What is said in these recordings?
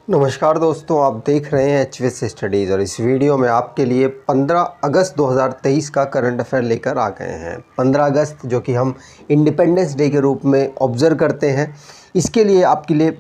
नमस्कार दोस्तों, आप देख रहे हैं एचवीएस स्टडीज़ और इस वीडियो में आपके लिए 15 अगस्त 2023 का करंट अफेयर लेकर आ गए हैं। 15 अगस्त जो कि हम इंडिपेंडेंस डे के रूप में ऑब्ज़र्व करते हैं, इसके लिए आपके लिए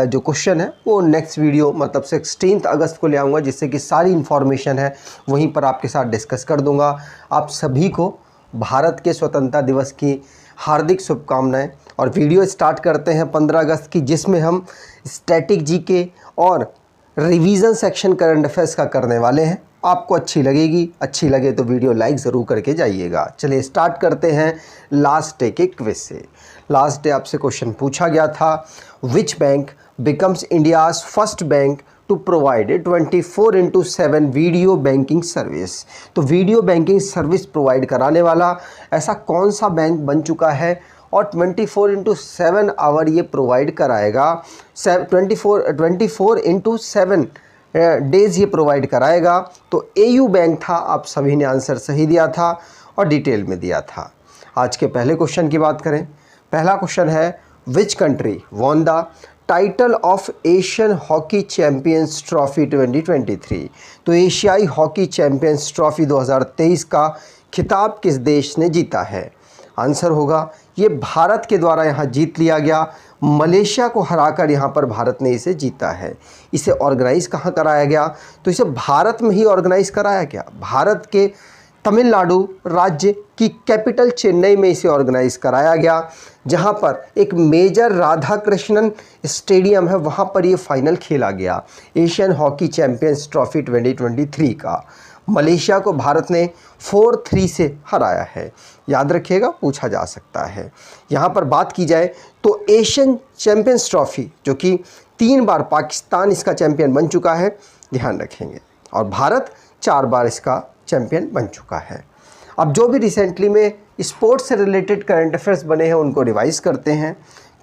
जो क्वेश्चन है वो नेक्स्ट वीडियो मतलब 16 अगस्त को ले आऊँगा, जिससे कि सारी इन्फॉर्मेशन है वहीं पर आपके साथ डिस्कस कर दूँगा। आप सभी को भारत के स्वतंत्रता दिवस की हार्दिक शुभकामनाएं। और वीडियो स्टार्ट करते हैं 15 अगस्त की, जिसमें हम स्टैटिक जीके और रिवीजन सेक्शन करंट अफेयर्स का करने वाले हैं। आपको अच्छी लगेगी, अच्छी लगे तो वीडियो लाइक ज़रूर करके जाइएगा। चलिए स्टार्ट करते हैं लास्ट डे के क्विज से। लास्ट डे आपसे क्वेश्चन पूछा गया था, which bank becomes India's first bank to provide 24/7 video banking service. तो वीडियो बैंकिंग सर्विस प्रोवाइड कराने वाला ऐसा कौन सा बैंक बन चुका है और 24/7 आवर ये प्रोवाइड कराएगा, 24/7 डेज़ ये प्रोवाइड कराएगा। तो एयू बैंक था। आप सभी ने आंसर सही दिया था और डिटेल में दिया था। आज के पहले क्वेश्चन की बात करें। पहला क्वेश्चन है, which country won the title of Asian hockey champions trophy 2023। तो एशियाई हॉकी चैम्पियंस ट्रॉफी 2023 का खिताब किस देश ने जीता है? आंसर होगा ये भारत के द्वारा यहाँ जीत लिया गया। मलेशिया को हराकर यहाँ पर भारत ने इसे जीता है। इसे ऑर्गेनाइज़ कहाँ कराया गया? तो इसे भारत में ही ऑर्गेनाइज़ कराया गया। भारत के तमिलनाडु राज्य की कैपिटल चेन्नई में इसे ऑर्गेनाइज़ कराया गया, जहाँ पर एक मेजर राधा कृष्णन स्टेडियम है, वहाँ पर ये फाइनल खेला गया एशियन हॉकी चैम्पियंस ट्रॉफी 2023 का। मलेशिया को भारत ने 4-3 से हराया है। याद रखिएगा, पूछा जा सकता है। यहाँ पर बात की जाए तो एशियन चैम्पियंस ट्रॉफी जो कि 3 बार पाकिस्तान इसका चैम्पियन बन चुका है, ध्यान रखेंगे, और भारत 4 बार इसका चैम्पियन बन चुका है। अब जो भी रिसेंटली में स्पोर्ट्स से रिलेटेड करंट अफेयर्स बने हैं उनको रिवाइज करते हैं।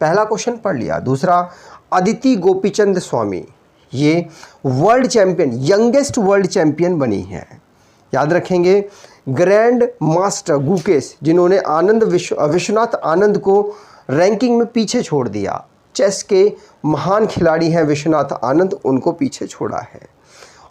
पहला क्वेश्चन पढ़ लिया। दूसरा, अदिति गोपीचंद स्वामी ये world champion, youngest world champion बनी है। याद रखेंगे, ग्रैंड मास्टर गुकेश जिन्होंने विश्वनाथ आनंद को रैंकिंग में पीछे छोड़ दिया, चेस के महान खिलाड़ी हैं विश्वनाथ आनंद, उनको पीछे छोड़ा है।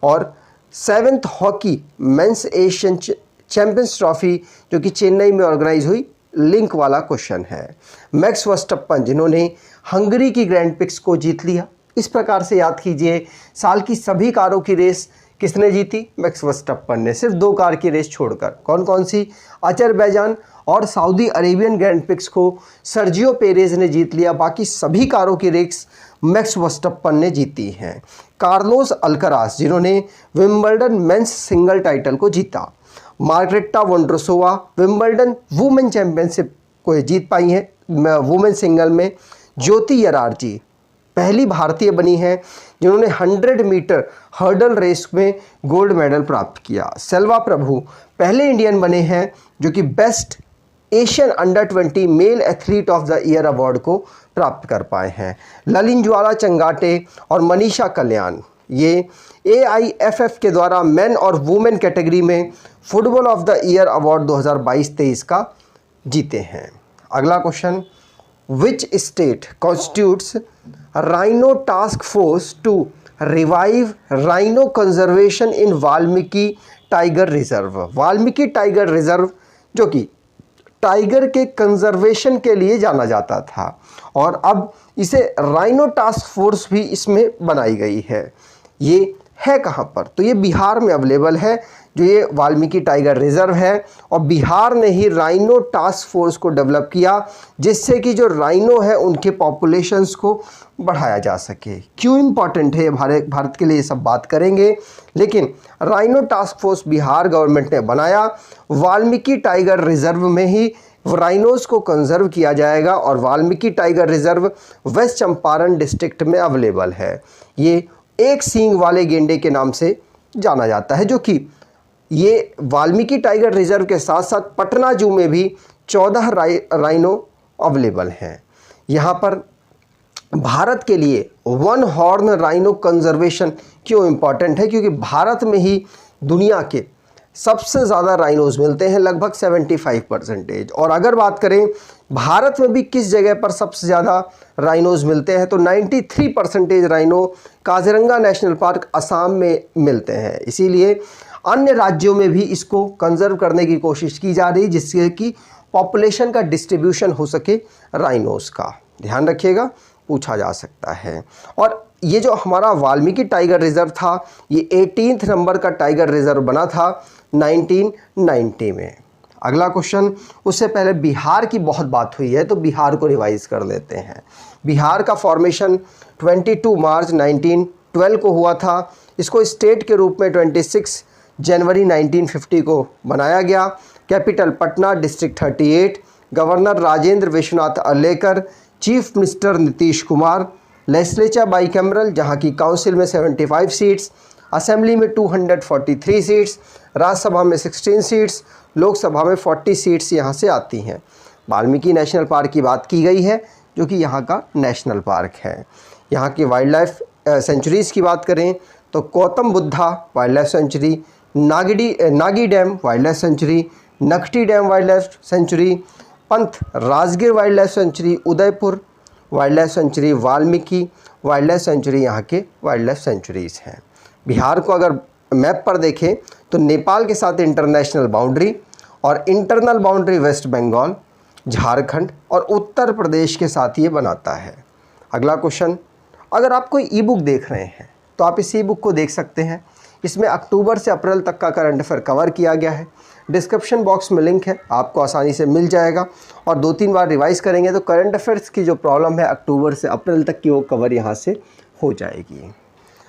और 7th hockey mains Asian champions trophy जो कि चेन्नई में ऑर्गेनाइज हुई, लिंक वाला क्वेश्चन है। मैक्स वर्स्टप्पन जिन्होंने हंगरी की ग्रैंड प्रिक्स को जीत लिया। इस प्रकार से याद कीजिए, साल की सभी कारों की रेस किसने जीती? मैक्स वर्स्टप्पन ने, सिर्फ 2 कार की रेस छोड़कर। कौन कौन सी? अजरबैजान और सऊदी अरेबियन ग्रैंड प्रिक्स को सर्जियो पेरेज ने जीत लिया। बाकी सभी कारों की रेस मैक्स वर्स्टप्पन ने जीती हैं। कार्लोस अल्कराज जिन्होंने विंबलडन मेंस सिंगल टाइटल को जीता। Marketa Vondrousova Wimbledon women championship को जीत पाई हैं वुमेन सिंगल में। ज्योति यरारजी पहली भारतीय बनी हैं जिन्होंने 100 मीटर हर्डल रेस में गोल्ड मेडल प्राप्त किया। सेल्वा प्रभु पहले इंडियन बने हैं जो कि best Asian under 20 male athlete of the year award को प्राप्त कर पाए हैं। ललिन ज्वाला चंगाटे और मनीषा कल्याण ये AIFF के द्वारा मेन और वुमेन कैटेगरी में football of the year award 2022-23 का जीते हैं। अगला question, which state constitutes rhino task force to revive rhino conservation in Valmiki tiger reserve. Valmiki tiger reserve जो कि टाइगर के कंजर्वेशन के लिए जाना जाता था, और अब इसे राइनो टास्क फोर्स भी इसमें बनाई गई है। ये है कहाँ पर? तो ये बिहार में अवेलेबल है, जो ये वाल्मीकि टाइगर रिजर्व है, और बिहार ने ही राइनो टास्क फोर्स को डेवलप किया, जिससे कि जो राइनो है उनके पॉपुलेशंस को बढ़ाया जा सके। क्यों इम्पॉर्टेंट है भारत के लिए, ये सब बात करेंगे, लेकिन rhino task force Bihar government ने बनाया। वाल्मीकि टाइगर रिजर्व में ही राइनोज को कंजर्व किया जाएगा, और Valmiki tiger reserve West Champaran district में अवेलेबल है। ये एक सींग वाले गेंडे के नाम से जाना जाता है, जो कि ये वाल्मीकि टाइगर रिजर्व के साथ साथ पटना जू में भी 14 राइनो अवेलेबल हैं। यहाँ पर भारत के लिए 1 हॉर्न राइनो कंजर्वेशन क्यों इम्पॉर्टेंट है? क्योंकि भारत में ही दुनिया के सबसे ज़्यादा राइनोज मिलते हैं, लगभग 75%। और अगर बात करें भारत में भी किस जगह पर सबसे ज़्यादा राइनोज मिलते हैं, तो 93% rhino Kaziranga national park Assam में मिलते हैं। इसीलिए अन्य राज्यों में भी इसको कंजर्व करने की कोशिश की जा रही है, जिससे कि पॉपुलेशन का डिस्ट्रीब्यूशन हो सके राइनोज का। ध्यान रखिएगा, पूछा जा सकता है। और ये जो हमारा वाल्मीकि टाइगर रिजर्व था, ये 18th नंबर का टाइगर रिजर्व बना था 1990 में। अगला क्वेश्चन, उससे पहले बिहार की बहुत बात हुई है तो बिहार को रिवाइज कर लेते हैं। बिहार का फॉर्मेशन 22 मार्च 1912 को हुआ था। इसको स्टेट के रूप में 26 जनवरी 1950 को बनाया गया। Capital Patna, district 38, governor Rajendra Vishwanath Arlekar, chief minister Nitish Kumar, legislature bicameral जहां की काउंसिल में 75 सीट्स, असेंबली में 243 सीट्स, राज्यसभा में 16 सीट्स, लोकसभा में 40 सीट्स यहाँ से आती हैं। वाल्मीकि नेशनल पार्क की बात की गई है जो कि यहाँ का नेशनल पार्क है। यहाँ की वाइल्ड लाइफ सेंचुरीज़ की बात करें तो Gautam Buddha wildlife sanctuary, Nagi dam wildlife sanctuary, Nakti dam wildlife sanctuary, Pant Rajgir wildlife sanctuary, Udaipur wildlife sanctuary, Valmiki wildlife sanctuary यहाँ के वाइल्ड लाइफ सेंचुरीज़ हैं। बिहार को अगर मैप पर देखें तो नेपाल के साथ इंटरनेशनल बाउंड्री और internal boundary West Bengal, Jharkhand और उत्तर प्रदेश के साथ ये बनाता है। अगला क्वेश्चन, अगर आप कोई ई बुक देख रहे हैं तो आप इस ई बुक को देख सकते हैं। इसमें अक्टूबर से अप्रैल तक का करंट अफेयर कवर किया गया है। डिस्क्रिप्शन बॉक्स में लिंक है, आपको आसानी से मिल जाएगा। और 2-3 बार रिवाइज़ करेंगे तो करंट अफेयर्स की जो प्रॉब्लम है अक्टूबर से अप्रैल तक की वो कवर यहाँ से हो जाएगी।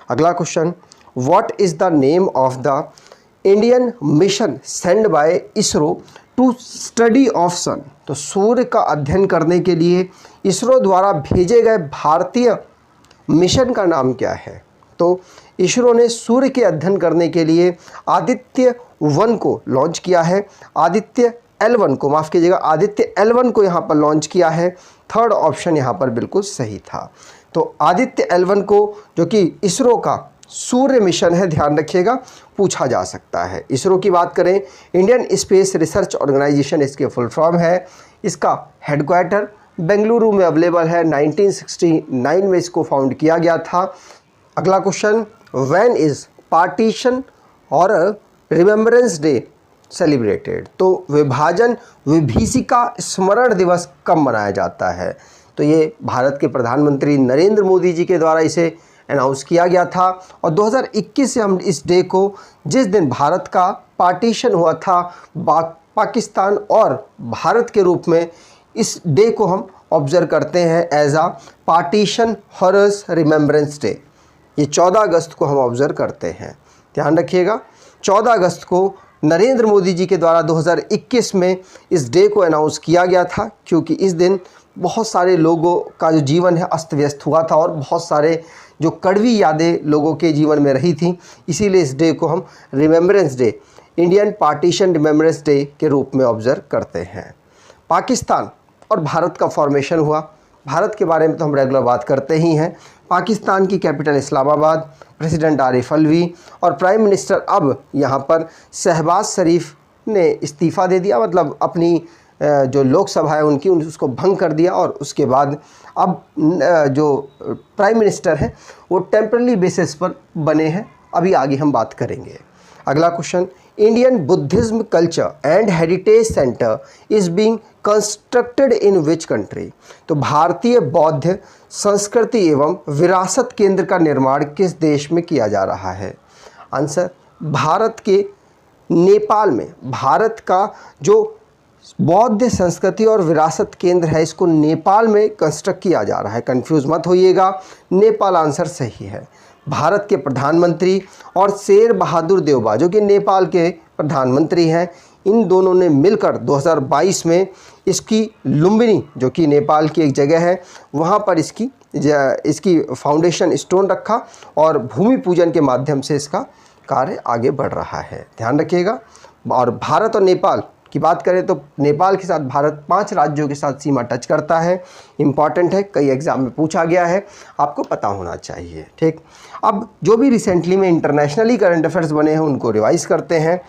अगला question, what is the name of the Indian mission send by ISRO to study of sun. तो सूर्य का अध्ययन करने के लिए इसरो द्वारा भेजे गए भारतीय मिशन का नाम क्या है। तो इसरो ने सूर्य के अध्ययन करने के लिए आदित्य 1 को लॉन्च किया है। आदित्य L1 को, माफ़ कीजिएगा, आदित्य L1 को यहाँ पर लॉन्च किया है। थर्ड ऑप्शन यहाँ पर बिल्कुल सही था। तो आदित्य L1 को, जो कि इसरो का सूर्य मिशन है, ध्यान रखिएगा, पूछा जा सकता है। इसरो की बात करें, इंडियन स्पेस रिसर्च ऑर्गेनाइजेशन इसके फुल फॉर्म है। इसका हेडक्वार्टर बेंगलुरु में अवेलेबल है। 1969 में इसको फाउंड किया गया था। अगला क्वेश्चन, व्हेन इज़ पार्टीशन और रिमेम्बरेंस डे सेलिब्रेटेड। तो विभाजन विभीषिका स्मरण दिवस कब मनाया जाता है। तो ये भारत के प्रधानमंत्री नरेंद्र मोदी जी के द्वारा इसे अनाउंस किया गया था। और 2021 से हम इस डे को, जिस दिन भारत का पार्टीशन हुआ था पाकिस्तान और भारत के रूप में, इस डे को हम ऑब्जर्व करते हैं एज आ पार्टीशन हॉरर्स रिमेम्बरेंस डे। ये 14 अगस्त को हम ऑब्जर्व करते हैं। ध्यान रखिएगा, 14 अगस्त को नरेंद्र मोदी जी के द्वारा 2021 में इस डे को अनाउंस किया गया था, क्योंकि इस दिन बहुत सारे लोगों का जो जीवन है अस्त व्यस्त हुआ था और बहुत सारे जो कड़वी यादें लोगों के जीवन में रही थी। इसीलिए इस डे को हम remembrance day, Indian partition remembrance day के रूप में ऑब्जर्व करते हैं। पाकिस्तान और भारत का फॉर्मेशन हुआ। भारत के बारे में तो हम रेगुलर बात करते ही हैं। पाकिस्तान की कैपिटल इस्लामाबाद, प्रेसिडेंट आरिफ अलवी और प्राइम मिनिस्टर अब यहाँ पर शहबाज शरीफ ने इस्तीफ़ा दे दिया, मतलब अपनी जो लोकसभा है उनकी उसको भंग कर दिया। और उसके बाद अब जो प्राइम मिनिस्टर हैं वो टेम्पररी बेसिस पर बने हैं। अभी आगे हम बात करेंगे। अगला question, Indian Buddhism culture and heritage centre is being constructed in which country. तो भारतीय बौद्ध संस्कृति एवं विरासत केंद्र का निर्माण किस देश में किया जा रहा है। आंसर, भारत के नेपाल में। भारत का जो बौद्ध संस्कृति और विरासत केंद्र है इसको नेपाल में कंस्ट्रक्ट किया जा रहा है। कंफ्यूज मत होइएगा, नेपाल आंसर सही है। भारत के प्रधानमंत्री और शेर बहादुर देवबा जो कि नेपाल के प्रधानमंत्री हैं, इन दोनों ने मिलकर 2022 में इसकी लुम्बिनी, जो कि नेपाल की एक जगह है, वहाँ पर इसकी फाउंडेशन स्टोन रखा और भूमि पूजन के माध्यम से इसका कार्य आगे बढ़ रहा है। ध्यान रखिएगा। और भारत और नेपाल की बात करें तो नेपाल के साथ भारत 5 राज्यों के साथ सीमा टच करता है। इम्पॉर्टेंट है, कई एग्जाम में पूछा गया है, आपको पता होना चाहिए। ठीक, अब जो भी रिसेंटली में इंटरनेशनली करंट अफेयर्स बने हैं उनको रिवाइज करते हैं।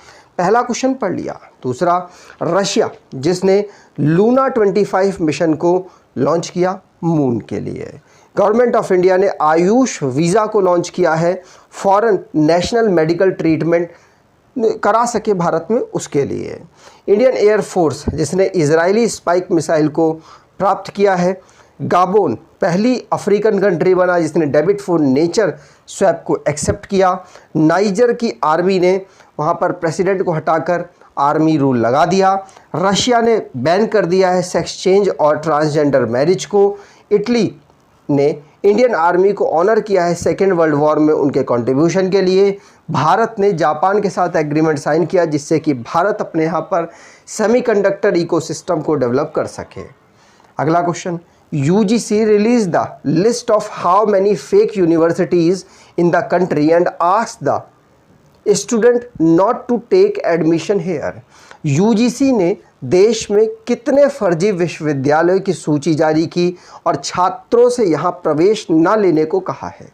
पहला क्वेश्चन पढ़ लिया। दूसरा, रशिया जिसने लूना 25 मिशन को लॉन्च किया मून के लिए। गवर्नमेंट ऑफ इंडिया ने आयुष वीज़ा को लॉन्च किया है, फॉरेन नेशनल मेडिकल ट्रीटमेंट करा सके भारत में उसके लिए। इंडियन एयरफोर्स जिसने इजरायली स्पाइक मिसाइल को प्राप्त किया है। गाबोन पहली अफ्रीकन कंट्री बना जिसने डेबिट फॉर नेचर स्वैप को एक्सेप्ट किया। नाइजर की आर्मी ने वहाँ पर प्रेसिडेंट को हटाकर आर्मी रूल लगा दिया। रशिया ने बैन कर दिया है सेक्स चेंज और ट्रांसजेंडर मैरिज को। इटली ने इंडियन आर्मी को ऑनर किया है सेकेंड वर्ल्ड वॉर में उनके कंट्रीब्यूशन के लिए। भारत ने जापान के साथ एग्रीमेंट साइन किया जिससे कि भारत अपने यहाँ पर सेमीकंडक्टर इकोसिस्टम को डेवलप कर सके। अगला question, UGC released the list of how many fake universities in the country and asked the student not to take admission here। UGC ने देश में कितने फर्जी विश्वविद्यालयों की सूची जारी की और छात्रों से यहाँ प्रवेश न लेने को कहा है।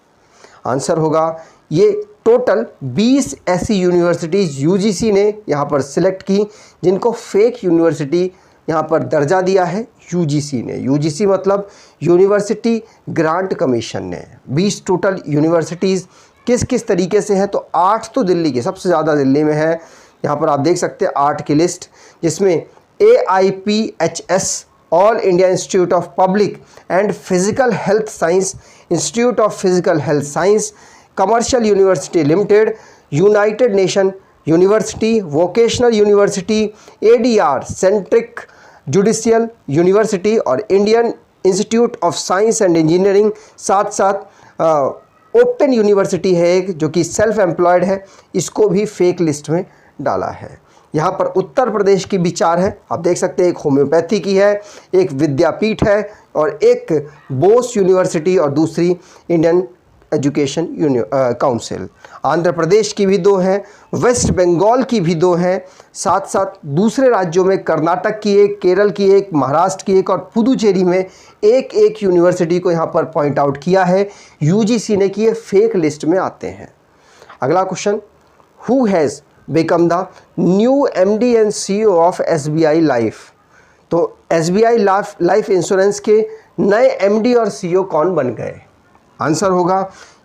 आंसर होगा ये टोटल 20 ऐसी यूनिवर्सिटीज़ UGC ने यहाँ पर सिलेक्ट की जिनको फेक यूनिवर्सिटी यहाँ पर दर्जा दिया है UGC ने। UGC मतलब यूनिवर्सिटी ग्रांट कमीशन ने। 20 टोटल यूनिवर्सिटीज़ किस किस तरीके से हैं, तो 8 तो दिल्ली की, सबसे ज़्यादा दिल्ली में है। यहाँ पर आप देख सकते हैं 8 की लिस्ट, जिसमें AIPHS all India institute of public and physical health science, institute of physical health science, commercial university limited, united nation university, vocational university, ADR centric judicial university और Indian institute of science and engineering. साथ साथ open university है एक जो कि self employed है, इसको भी फेक लिस्ट में डाला है। यहाँ पर उत्तर प्रदेश की भी 4 है, आप देख सकते हैं। एक होम्योपैथी की है, एक विद्यापीठ है और एक बोस यूनिवर्सिटी और दूसरी Indian education council. Andhra Pradesh की भी 2 हैं, वेस्ट बंगाल की भी 2 हैं। साथ साथ दूसरे राज्यों में कर्नाटक की एक, केरल की एक, महाराष्ट्र की एक और पुदुचेरी में एक एक यूनिवर्सिटी को यहाँ पर पॉइंट आउट किया है UGC ने कि ये फेक लिस्ट में आते हैं। अगला question, who has become the new MD and CEO of SBI life. तो SBI लाइफ इंश्योरेंस के नए MD और CEO कौन बन गए? आंसर होगा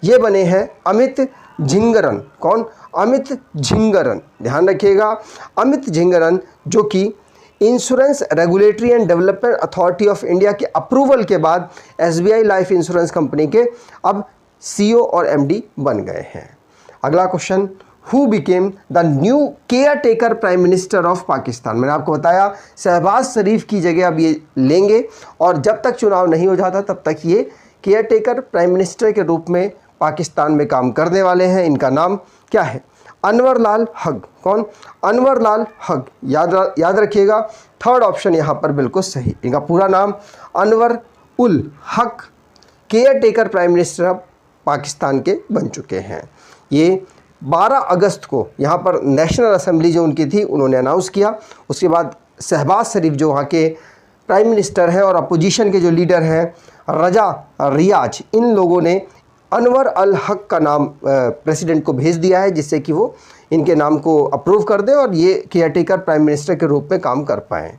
ये बने हैं अमित झिंगरन। कौन? अमित झिंगरन। ध्यान रखिएगा, अमित झिंगरन जो कि insurance regulatory and development authority of India के अप्रूवल के बाद SBI लाइफ इंश्योरेंस कंपनी के अब CEO और MD बन गए हैं। अगला question, who became the new care taker prime minister of Pakistan. मैंने आपको बताया शहबाज शरीफ की जगह अब ये लेंगे और जब तक चुनाव नहीं हो जाता तब तक ये केयर टेकर प्राइम मिनिस्टर के रूप में पाकिस्तान में काम करने वाले हैं। इनका नाम क्या है? अनवर लाल हक। कौन? अनवर लाल हक। याद रखिएगा, थर्ड ऑप्शन यहाँ पर बिल्कुल सही। इनका पूरा नाम Anwar ul Haq care taker prime minister of Pakistan के बन चुके हैं। ये 12 अगस्त को यहाँ पर नेशनल असेंबली जो उनकी थी उन्होंने अनाउंस किया। उसके बाद शहबाज शरीफ जो वहाँ के प्राइम मिनिस्टर हैं और अपोजिशन के जो लीडर हैं रजा रियाज, इन लोगों ने अनवर अल हक का नाम प्रेसिडेंट को भेज दिया है जिससे कि वो इनके नाम को अप्रूव कर दें और ये केयर टेकर प्राइम मिनिस्टर के रूप में काम कर पाएँ।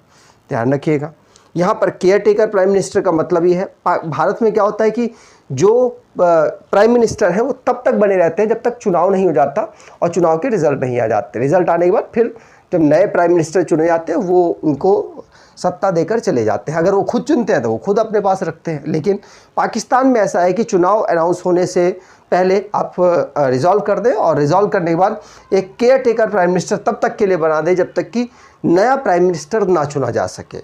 ध्यान रखिएगा, यहाँ पर केयर टेकर प्राइम मिनिस्टर का मतलब ये है, भारत में क्या होता है कि जो प्राइम मिनिस्टर हैं वो तब तक बने रहते हैं जब तक चुनाव नहीं हो जाता और चुनाव के रिज़ल्ट नहीं आ जाते। रिज़ल्ट आने के बाद फिर जब नए प्राइम मिनिस्टर चुने जाते हैं वो उनको सत्ता देकर चले जाते हैं। अगर वो खुद चुनते हैं तो वो खुद अपने पास रखते हैं। लेकिन पाकिस्तान में ऐसा है कि चुनाव अनाउंस होने से पहले आप रिजॉल्व कर दें और रिजॉल्व करने के बाद एक केयर टेकर प्राइम मिनिस्टर तब तक के लिए बना दें जब तक कि नया प्राइम मिनिस्टर ना चुना जा सके।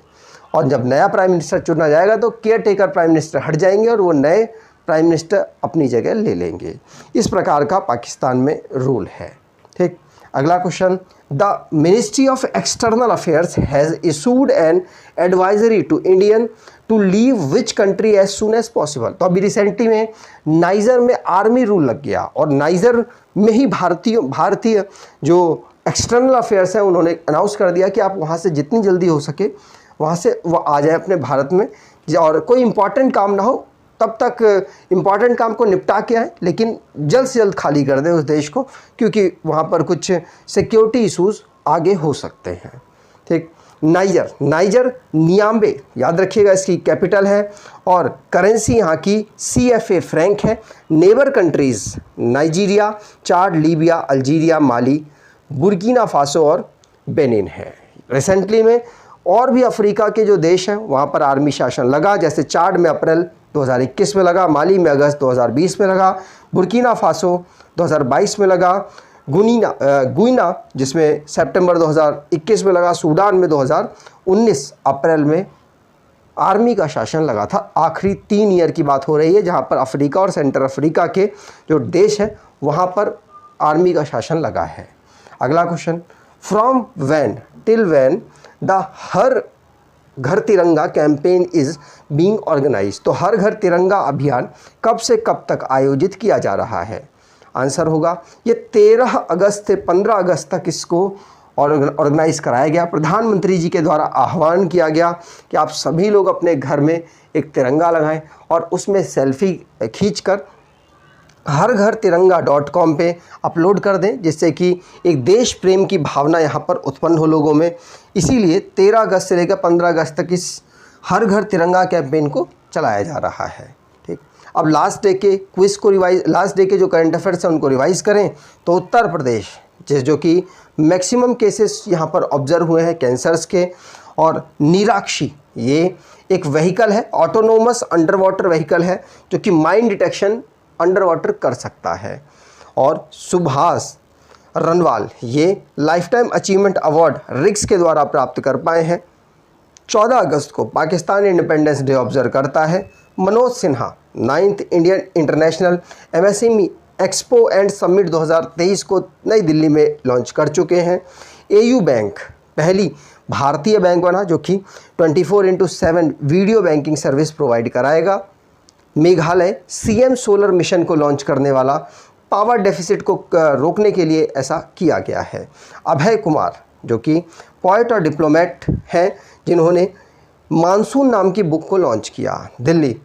और जब नया प्राइम मिनिस्टर चुना जाएगा तो केयर टेकर प्राइम मिनिस्टर हट जाएंगे और वो नए प्राइम मिनिस्टर अपनी जगह ले लेंगे। इस प्रकार का पाकिस्तान में रूल है। ठीक, अगला question, the ministry of external affairs has issued an advisory to Indian to leave which country as soon as possible. तो अभी रिसेंटली में नाइजर में आर्मी रूल लग गया और नाइजर में ही भारतीय जो एक्सटर्नल अफेयर्स हैं उन्होंने अनाउंस कर दिया कि आप वहाँ से जितनी जल्दी हो सके वहाँ से वो आ जाए अपने भारत में, और कोई इम्पॉर्टेंट काम ना हो तब तक इम्पॉर्टेंट काम को निपटा के आए, लेकिन जल्द से जल्द खाली कर दें उस देश को, क्योंकि वहाँ पर कुछ सिक्योरिटी इश्यूज़ आगे हो सकते हैं। ठीक, नाइजर नियाम्बे याद रखिएगा इसकी कैपिटल है और करेंसी यहाँ की CFA फ्रैंक है। नेबर कंट्रीज़ नाइजीरिया, चाड, लीबिया, अल्जीरिया, माली, बुर्किना फासो और बेनिन है। रिसेंटली में और भी अफ्रीका के जो देश हैं वहाँ पर आर्मी शासन लगा, जैसे चाड में अप्रैल 2021 में लगा, माली में अगस्त 2020 में लगा, बुर्किना फासो 2022 में लगा, गुइना जिसमें सितंबर 2021 में लगा, सूडान में 2019 अप्रैल में आर्मी का शासन लगा था। आखिरी 3 ईयर की बात हो रही है जहाँ पर अफ्रीका और सेंट्रल अफ्रीका के जो देश हैं वहाँ पर आर्मी का शासन लगा है। अगला question, from when till when the Har Ghar Tiranga campaign is being organise. तो हर घर तिरंगा अभियान कब से कब तक आयोजित किया जा रहा है? आंसर होगा ये 13 अगस्त से 15 अगस्त तक इसको ऑर्गेनाइज कराया गया। प्रधानमंत्री जी के द्वारा आह्वान किया गया कि आप सभी लोग अपने घर में एक तिरंगा लगाएं और उसमें सेल्फी खींचकर harghartiranga.com पे अपलोड कर दें, जिससे कि एक देश प्रेम की भावना यहाँ पर उत्पन्न हो लोगों में। इसीलिए 13 अगस्त से लेकर 15 अगस्त तक इस हर घर तिरंगा कैंपेन को चलाया जा रहा है। ठीक, अब लास्ट डे के जो करंट अफेयर्स हैं उनको रिवाइज़ करें तो उत्तर प्रदेश जो कि मैक्सिमम केसेस यहाँ पर ऑब्जर्व हुए हैं कैंसर्स के, और नीराक्षी ये एक व्हीकल है, ऑटोनोमस अंडर वाटर व्हीकल है जो कि माइन डिटेक्शन अंडर वाटर कर सकता है, और सुभाष रनवाल ये लाइफ टाइम अचीवमेंट अवार्ड रिक्स के द्वारा प्राप्त कर पाए हैं। 14 अगस्त को पाकिस्तान इंडिपेंडेंस डे ऑब्जर्व करता है। Manoj Sinha 9th Indian international MSME expo and summit 2023 को नई दिल्ली में लॉन्च कर चुके हैं। AU बैंक पहली भारतीय बैंक बना जो कि 24/7 वीडियो बैंकिंग सर्विस प्रोवाइड कराएगा। मेघालय CM सोलर मिशन को लॉन्च करने वाला, पावर डेफिसिट को रोकने के लिए ऐसा किया गया है। अभय कुमार जो कि पोएट और डिप्लोमेट हैं जिन्होंने मानसून नाम की बुक को लॉन्च किया। दिल्ली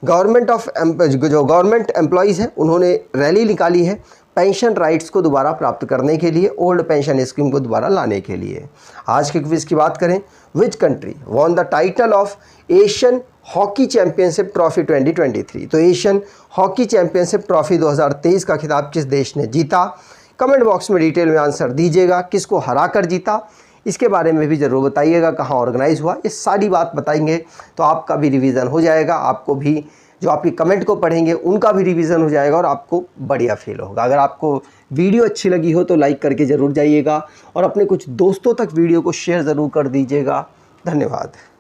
गवर्नमेंट एम्प्लॉयज़ हैं उन्होंने रैली निकाली है पेंशन राइट्स को दोबारा प्राप्त करने के लिए, ओल्ड पेंशन स्कीम को दोबारा लाने के लिए। आज के क्विज की बात करें, which country won the title of Asian hockey championship trophy 2023। तो एशियन हॉकी चैंपियनशिप ट्रॉफी 2023 का खिताब किस देश ने जीता? कमेंट बॉक्स में डिटेल में आंसर दीजिएगा। किसको हरा कर जीता इसके बारे में भी ज़रूर बताइएगा, कहाँ ऑर्गेनाइज हुआ, ये सारी बात बताएंगे तो आपका भी रिवीजन हो जाएगा। आपको भी जो आपकी कमेंट को पढ़ेंगे उनका भी रिवीजन हो जाएगा और आपको बढ़िया फील होगा। अगर आपको वीडियो अच्छी लगी हो तो लाइक करके ज़रूर जाइएगा और अपने कुछ दोस्तों तक वीडियो को शेयर ज़रूर कर दीजिएगा। धन्यवाद।